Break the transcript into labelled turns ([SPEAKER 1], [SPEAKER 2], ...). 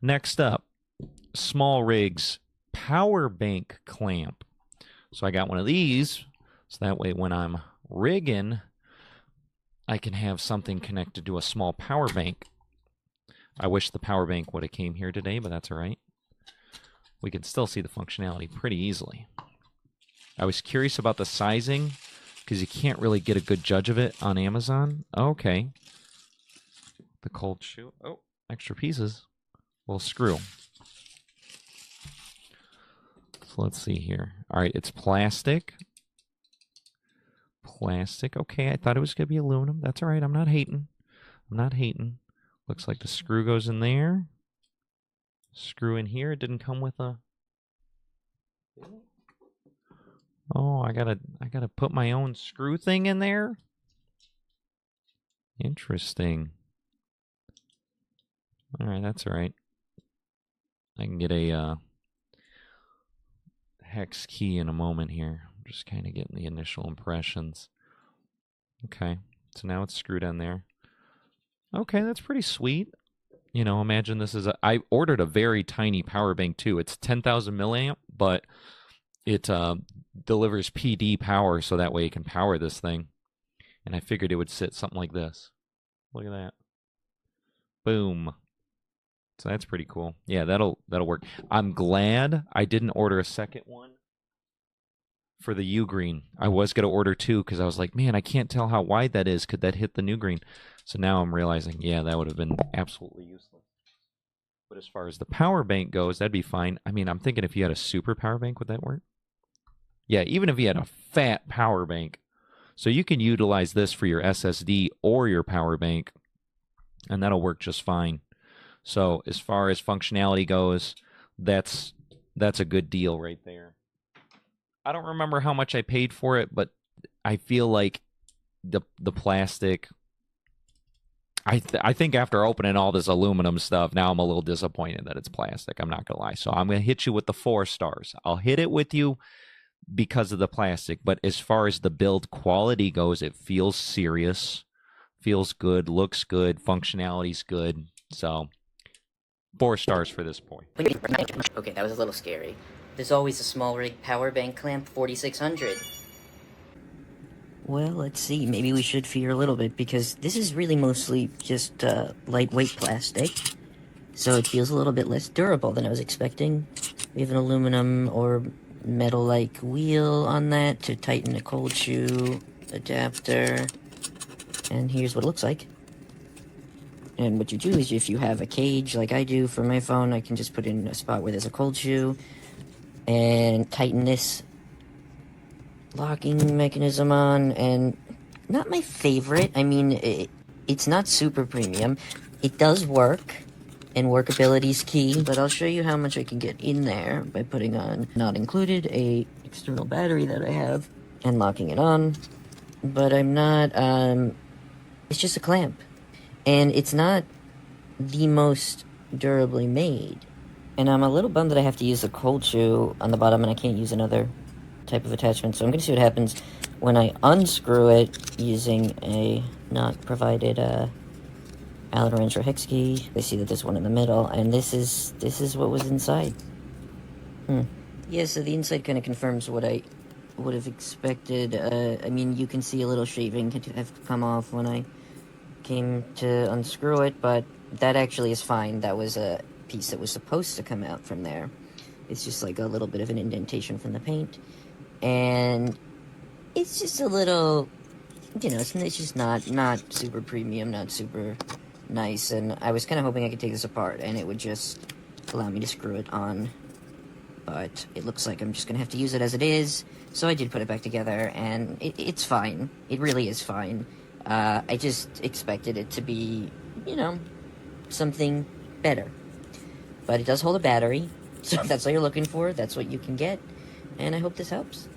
[SPEAKER 1] Next up, SMALLRIG's power bank clamp. So I got one of these, so that way when I'm rigging, I can have something connected to a small power bank. I wish the power bank would have came here today, but that's all right. We can still see the functionality pretty easily. I was curious about the sizing because you can't really get a good judge of it on Amazon. Okay. The cold shoe. Oh, extra pieces. Little screw. So let's see here. All right, it's plastic. Plastic. Okay, I thought it was going to be aluminum. That's all right. I'm not hating. I'm not hating. Looks like the screw goes in there. Screw in here. It didn't come with a... Oh, I gotta put my own screw thing in there? Interesting. All right, that's all right. I can get a hex key in a moment here. I'm just kind of getting the initial impressions. Okay, so now it's screwed in there. Okay, that's pretty sweet. You know, imagine this is I ordered a very tiny power bank too. It's 10,000 milliamp, but it delivers PD power so that way you can power this thing. And I figured it would sit something like this. Look at that. Boom. So that's pretty cool. Yeah, that'll work. I'm glad I didn't order a second one for the U green. I was going to order two because I was like, man, I can't tell how wide that is. Could that hit the new green? So now I'm realizing, yeah, that would have been absolutely useless. But as far as the power bank goes, that'd be fine. I mean, I'm thinking if you had a super power bank, would that work? Yeah, even if you had a fat power bank. So you can utilize this for your SSD or your power bank, and that'll work just fine. So as far as functionality goes, that's a good deal right there. I don't remember how much I paid for it, but I feel like the plastic. I think after opening all this aluminum stuff, now I'm a little disappointed that it's plastic. I'm not gonna lie. So I'm gonna hit you with the 4 stars. I'll hit it with you because of the plastic. But as far as the build quality goes, it feels serious, feels good, looks good, functionality's good. So 4 stars for this point.
[SPEAKER 2] Okay, that was a little scary. There's always a SMALLRIG power bank clamp 4600. Well, let's see. Maybe we should fear a little bit because this is really mostly just lightweight plastic. So it feels a little bit less durable than I was expecting. We have an aluminum or metal-like wheel on that to tighten a cold shoe adapter. And here's what it looks like. And what you do is if you have a cage like I do for my phone, I can just put it in a spot where there's a cold shoe and tighten this locking mechanism on. And not my favorite. I mean, it's not super premium. It does work, and workability's key, but I'll show you how much I can get in there by putting on, not included, a external battery that I have, and locking it on. But I'm not, it's just a clamp. And it's not the most durably made. And I'm a little bummed that I have to use a cold shoe on the bottom and I can't use another type of attachment. So I'm going to see what happens when I unscrew it using a not provided Allen wrench or hex key. I see that there's one in the middle, and this is what was inside. Yeah, so the inside kind of confirms what I would have expected. I mean, you can see a little shaving have come off when I came to unscrew it, but that actually is fine. That was a piece that was supposed to come out from there. It's just like a little bit of an indentation from the paint, and it's just a little, you know, it's just not super premium, not super nice. And I was kind of hoping I could take this apart and it would just allow me to screw it on, but it looks like I'm just gonna have to use it as it is. So I did put it back together, and it's fine. It really is fine. I just expected it to be, you know, something better. But it does hold a battery, so if that's all you're looking for, that's what you can get. And I hope this helps.